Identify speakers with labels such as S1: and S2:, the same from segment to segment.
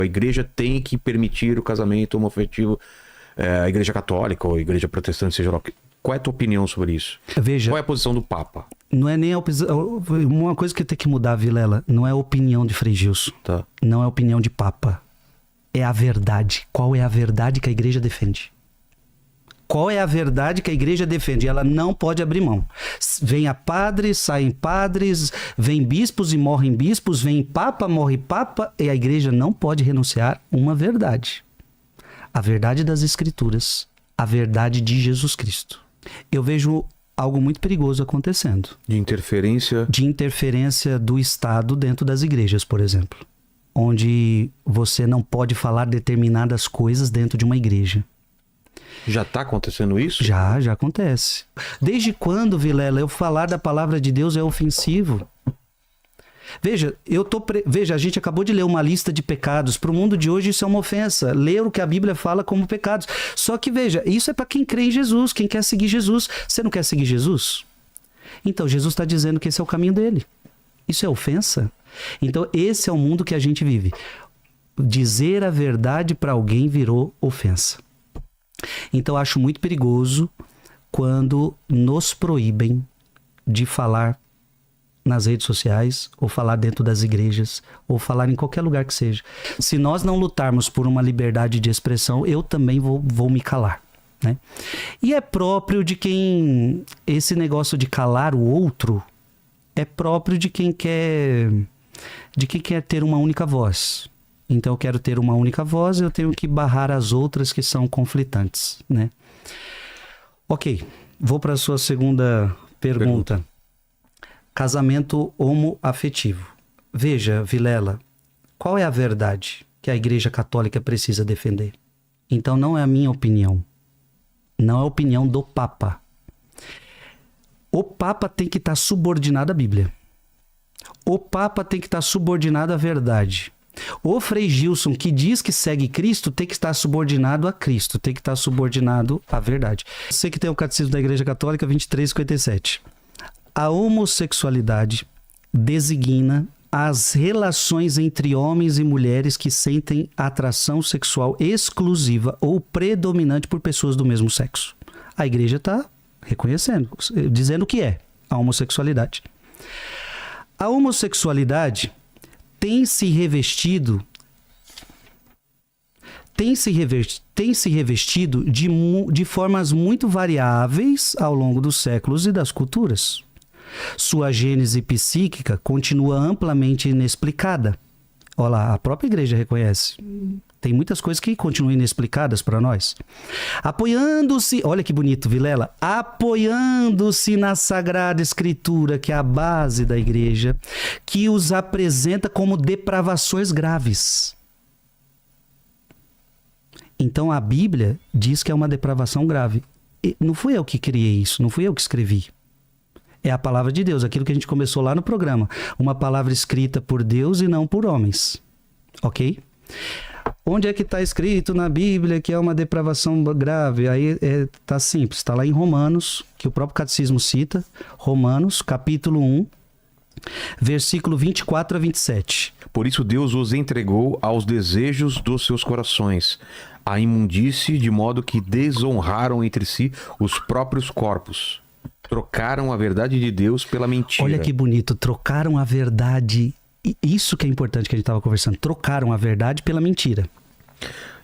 S1: A igreja tem que permitir o casamento homoafetivo, a igreja católica ou a igreja protestante, seja lá o que. Qual é a tua opinião sobre isso?
S2: Veja,
S1: qual é a posição do Papa?
S2: Não é nem a opinião. Uma coisa que tem que mudar, Vilela, não é a opinião de Frei Gilson.
S1: Tá.
S2: Não é a opinião de Papa. É a verdade. Qual é a verdade que a igreja defende? Qual é a verdade que a igreja defende? Ela não pode abrir mão. Vem a padres, saem padres, vem bispos e morrem bispos, vem papa, morre papa, e a igreja não pode renunciar uma verdade. A verdade das Escrituras, a verdade de Jesus Cristo. Eu vejo algo muito perigoso acontecendo.
S1: De interferência?
S2: De interferência do Estado dentro das igrejas, por exemplo. Onde você não pode falar determinadas coisas dentro de uma igreja.
S1: Já está acontecendo isso?
S2: Já acontece. Desde quando, Vilela, eu falar da palavra de Deus é ofensivo? Veja, Veja, a gente acabou de ler uma lista de pecados. Para o mundo de hoje isso é uma ofensa. Ler o que a Bíblia fala como pecados. Só que, veja, isso é para quem crê em Jesus, quem quer seguir Jesus. Você não quer seguir Jesus? Então, Jesus está dizendo que esse é o caminho dele. Isso é ofensa? Então, esse é o mundo que a gente vive. Dizer a verdade para alguém virou ofensa. Então, acho muito perigoso quando nos proíbem de falar nas redes sociais, ou falar dentro das igrejas, ou falar em qualquer lugar que seja. Se nós não lutarmos por uma liberdade de expressão, eu também vou me calar, né? E é próprio de quem... Esse negócio de calar o outro é próprio de quem quer ter uma única voz. Então eu quero ter uma única voz, eu tenho que barrar as outras que são conflitantes, né? Ok, vou para a sua segunda pergunta. Casamento homoafetivo. Veja, Vilela, qual é a verdade que a Igreja Católica precisa defender? Então não é a minha opinião. Não é a opinião do Papa. O Papa tem que estar subordinado à Bíblia. O Papa tem que estar subordinado à verdade. O Frei Gilson, que diz que segue Cristo, tem que estar subordinado a Cristo, tem que estar subordinado à verdade. Você que tem o Catecismo da Igreja Católica 2357. A homossexualidade designa as relações entre homens e mulheres que sentem atração sexual exclusiva ou predominante por pessoas do mesmo sexo. A igreja está reconhecendo, dizendo o que é a homossexualidade. A homossexualidade tem se revestido de formas muito variáveis ao longo dos séculos e das culturas. Sua gênese psíquica continua amplamente inexplicada. Olha lá, a própria igreja reconhece. Tem muitas coisas que continuam inexplicadas para nós. Apoiando-se, olha que bonito, Vilela, apoiando-se na Sagrada Escritura, que é a base da igreja, que os apresenta como depravações graves. Então a Bíblia diz que é uma depravação grave. E não fui eu que criei isso, não fui eu que escrevi. É a palavra de Deus, aquilo que a gente começou lá no programa. Uma palavra escrita por Deus e não por homens. Ok? Onde é que está escrito na Bíblia que é uma depravação grave? Aí está simples, está lá em Romanos, que o próprio Catecismo cita. Romanos, capítulo 1, versículo 24 a 27.
S1: Por isso Deus os entregou aos desejos dos seus corações, à imundície, de modo que desonraram entre si os próprios corpos. Trocaram a verdade de Deus pela mentira.
S2: Olha que bonito, trocaram a verdade. Isso que é importante que a gente estava conversando. Trocaram a verdade pela mentira.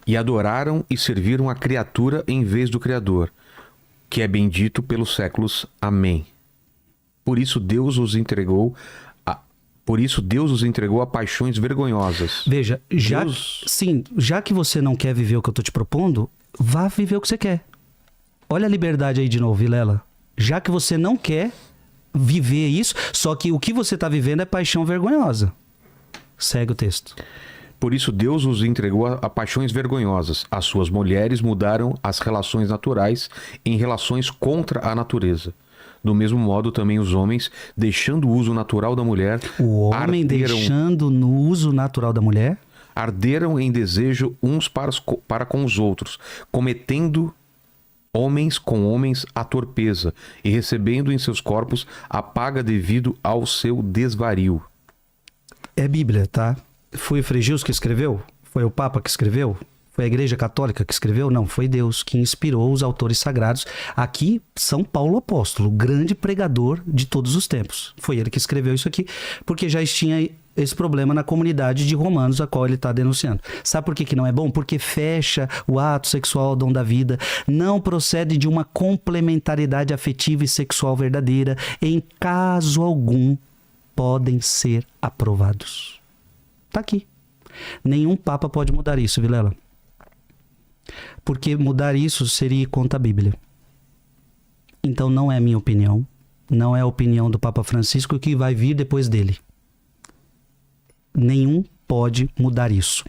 S1: E adoraram e serviram a criatura em vez do Criador, que é bendito pelos séculos. Amém. Por isso Deus os entregou a paixões vergonhosas.
S2: Veja, já que você não quer viver o que eu estou te propondo, vá viver o que você quer. Olha a liberdade aí de novo, Vilela. Já que você não quer viver isso, só que o que você está vivendo é paixão vergonhosa. Segue o texto.
S1: Por isso Deus os entregou a paixões vergonhosas. As suas mulheres mudaram as relações naturais em relações contra a natureza. Do mesmo modo, também os homens, deixando o uso natural da mulher...
S2: O homem deixando no uso natural da mulher?
S1: Arderam em desejo uns para com os outros, cometendo... homens com homens a torpeza, e recebendo em seus corpos a paga devido ao seu desvario.
S2: É Bíblia, tá? Foi o Frei Gilson que escreveu? Foi o Papa que escreveu? Foi a Igreja Católica que escreveu? Não, foi Deus que inspirou os autores sagrados. Aqui, São Paulo Apóstolo, o grande pregador de todos os tempos. Foi ele que escreveu isso aqui, porque já tinha esse problema na comunidade de romanos, a qual ele está denunciando. Sabe por que não é bom? Porque fecha o ato sexual, o dom da vida, não procede de uma complementaridade afetiva e sexual verdadeira, em caso algum podem ser aprovados. Tá aqui. Nenhum Papa pode mudar isso, Vilela. Porque mudar isso seria ir contra a Bíblia. Então não é minha opinião, não é a opinião do Papa Francisco que vai vir depois dele. Nenhum pode mudar isso.